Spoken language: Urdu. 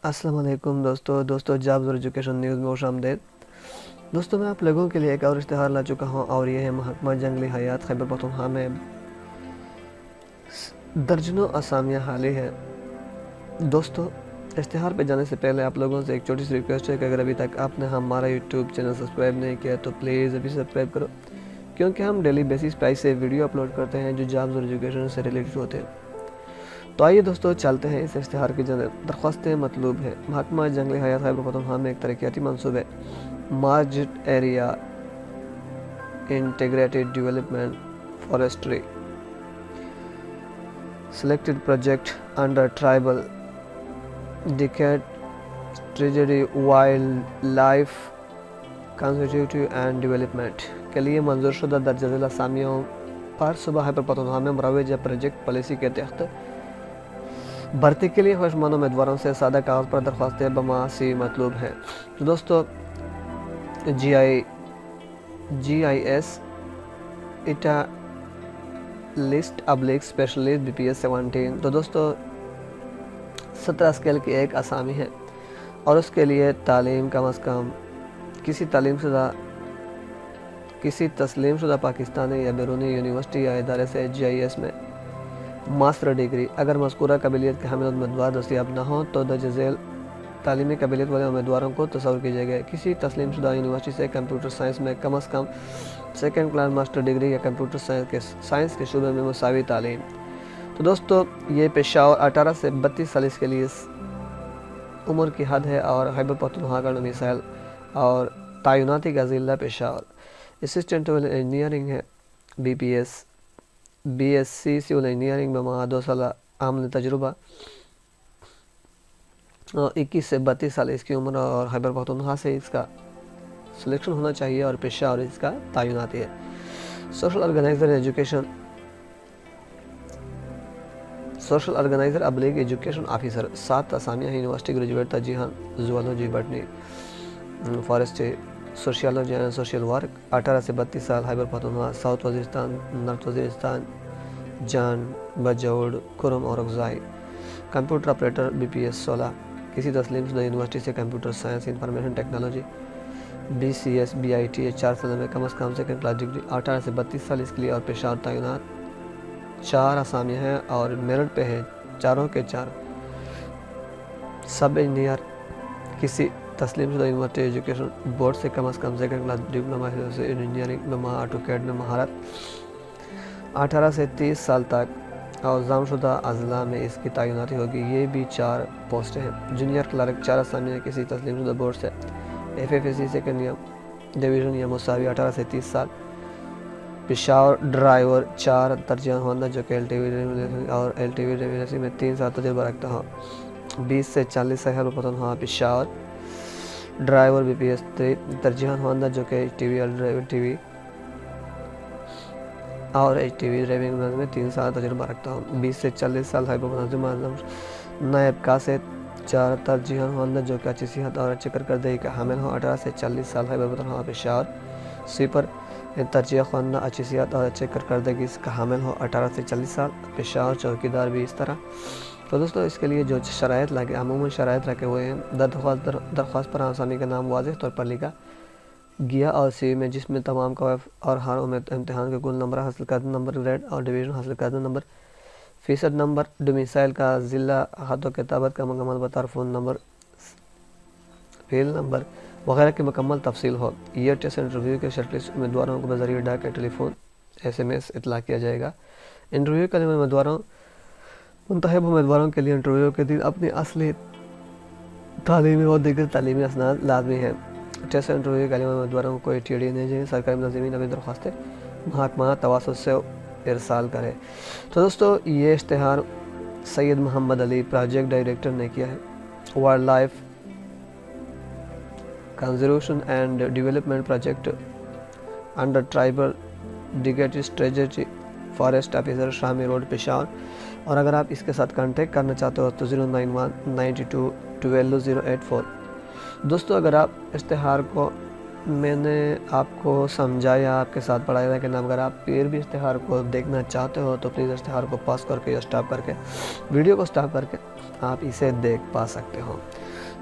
السلام علیکم دوستو جابز اور ایجوکیشن نیوز میں خوش آمدید۔ دوستو میں آپ لوگوں کے لیے ایک اور اشتہار لا چکا ہوں اور یہ ہے محکمہ جنگلی حیات خیبر پختونخوا میں درجنوں اسامیاں حالی ہیں۔ دوستو اشتہار پہ جانے سے پہلے آپ لوگوں سے ایک چھوٹی سی ریکویسٹ ہے کہ اگر ابھی تک آپ نے ہمارا یوٹیوب چینل سبسکرائب نہیں کیا تو پلیز ابھی سبسکرائب کرو، کیونکہ ہم ڈیلی بیسس پہ ایسے ویڈیو اپلوڈ کرتے ہیں جو جابز اور ایجوکیشن سے ریلیٹڈ ہوتے ہیں۔ تو آئیے دوستو چلتے ہیں اس اشتہار کی جانب۔ درخواستیں مطلوب ہیں۔ محکمہ جنگلی حیات خیبر پختونخوا میں ایک ترقیاتی منصوبے مارجٹ area integrated development forestry selected project under tribal decade strategy wild life conservative and development کے لیے منظور شدہ درجہ ذیل اسامیوں پر صوبہ خیبر پختونخوا میں مروج پروجیکٹ پالیسی کے تحت بھرتی کے لیے خواہشمند امیدواروں سے سادہ کاغذ پر درخواستیں بماسی مطلوب ہیں۔ تو دوستو جی آئی ایس ایٹا لسٹ ابلیک اسپیشلسٹ بی پی ایس 17۔ تو دوستو 17 اسکیل کی ایک اسامی ہے اور اس کے لیے تعلیم کم از کم کسی تسلیم شدہ پاکستانی یا بیرونی یونیورسٹی یا ادارے سے جی آئی ایس میں ماسٹر ڈگری۔ اگر مذکورہ قابلیت کے حامل امیدوار دستیاب نہ ہوں تو درج ذیل تعلیمی قابلیت والے امیدواروں کو تصور کیجیے گا کسی تسلیم شدہ یونیورسٹی سے کمپیوٹر سائنس میں کم از کم سیکنڈ کلاس ماسٹر ڈگری یا کمپیوٹر سائنس کے شعبے میں مساوی تعلیم۔ تو دوستو یہ پشاور 18 سے 32 سال اس کے لیے عمر کی حد ہے اور خیبر پختونخوا کا ڈومیسائل اور تعیناتی کا ضلع پشاور۔ اسسٹنٹ سول انجینئرنگ ہے B S C civil engineering میں ماہ 2 سالہ عملی تجربہ، 21 سے 32 سال اس کی عمر اور خیبر پختونخوا سے اس کا سلیکشن ہونا چاہیے اور پشاور اس کا تعیناتی ہے۔ سوشل آرگنائزر ابلیغ ایجوکیشن آفیسر 7 اسامیاں یونیورسٹی گریجویٹ ترجیحاً zoology botany forestry sociology and social work 18 سے 32 سال خیبر پختونخوا ساؤتھ وزیرستان نارتھ وزیرستان جان بجوڑ کرم اور اگزائی۔ Computer operator B P S 16 کسی تسلیم شدہ یونیورسٹی سے computer science information technology B C S B I T 4 سال میں کم از کم سیکنڈ کلاس ڈگری 18 سے 32 سال اس کے لیے اور پشاور تعینات 4 اسامیاں ہیں اور میرٹ پہ ہے چاروں کے 4۔ سب انجینئر کسی تسلیم شدہ یونیورسٹی ایجوکیشن بورڈ سے کم از کم سیکنڈ کلاس ڈپلومہ انجینئرنگ میں ماہ آٹوکیڈ میں مہارت 18 سے 30 سال تک اور ضم شدہ اضلاع میں اس کی تعیناتی ہوگی۔ یہ بھی 4 پوسٹیں ہیں۔ جونیئر کلرک 4 اسامیاں کسی تسلیم شدہ بورڈ سے F F C second division یا مساوی 18 سے 30 سال۔ پشاور ڈرائیور 4 ترجیحاً ہونا جو کہ ایل ٹی وی اور ایل ٹی وی میں 3 سال تجربہ رکھتا ہو، 20 سے 40 سال Khyber Pakhtunkhwa. Peshawar driver B P S 3 ترجیحاً ہونا جو کہ ایچ ٹی وی اور ایچ ٹی وی ڈرائیونگ میں 3 سال تجربہ رکھتا ہوں، 20 سے 40 سال خیبر پختونخوا۔ نائب کاسٹ 4 ترجیحاً ہونا جو کہ اچھی صحت اور اچھی کارکردگی کا حامل ہو، 18 سے 40 سال خیبر پختونخوا۔ پشاور سویپر ترجیح خواندہ اچھی صحت اور اچھی کارکردگی کا حامل ہو، 18 سے 40 سال۔ پشاور چوکیدار بھی اس طرح۔ تو دوستو اس کے لیے جو شرائط لگے عموماً شرائط رکھے ہوئے ہیں۔ درخواست پر آسانی کا نام واضح طور پر لکھا گیا اور سی وی میں جس میں تمام کوائف اور ہر امتحان کے کل نمبر، حاصل کردہ نمبر، گریڈ اور ڈویژن حاصل کردہ نمبر، فیصد نمبر، ڈومیسائل کا ضلع، خط و کتابت کا مکمل پتہ، فون نمبر، فیل نمبر وغیرہ کی مکمل تفصیل ہو۔ ایئر ٹیسٹ انٹرویو کے شارٹ لسٹ امیدواروں کو بذریعہ ڈاک یا ٹیلی فون ایس ایم ایس اطلاع کیا جائے گا۔ انٹرویو کرنے والے منتخب امیدواروں کے لیے انٹرویو کے دن اپنی اصلی تعلیمی اور دیگر تعلیمی اسناد لازمی ہیں۔ ٹیسٹ انٹرویو کرنے والے امیدواروں کو کوئی ٹی ڈی نہیں، سرکاری ملازمین اپنی درخواستیں محکمہ تواصل سے ارسال کرے۔ تو دوستو یہ اشتہار سید محمد علی پروجیکٹ ڈائریکٹر نے کیا ہے۔ Wildlife conservation and development project under tribal decade strategy forest officer Shami road Peshawar. اور اگر آپ اس کے ساتھ کانٹیکٹ کرنا چاہتے ہو تو 09192120084۔ دوستو اگر آپ اشتہار کو میں نے آپ کو سمجھایا، آپ کے ساتھ پڑھایا، لیکن اگر آپ پھر بھی اشتہار کو دیکھنا چاہتے ہو تو پلیز اشتہار کو پاس کر کے یا سٹاپ کر کے ویڈیو کو سٹاپ کر کے آپ اسے دیکھ پا سکتے ہو۔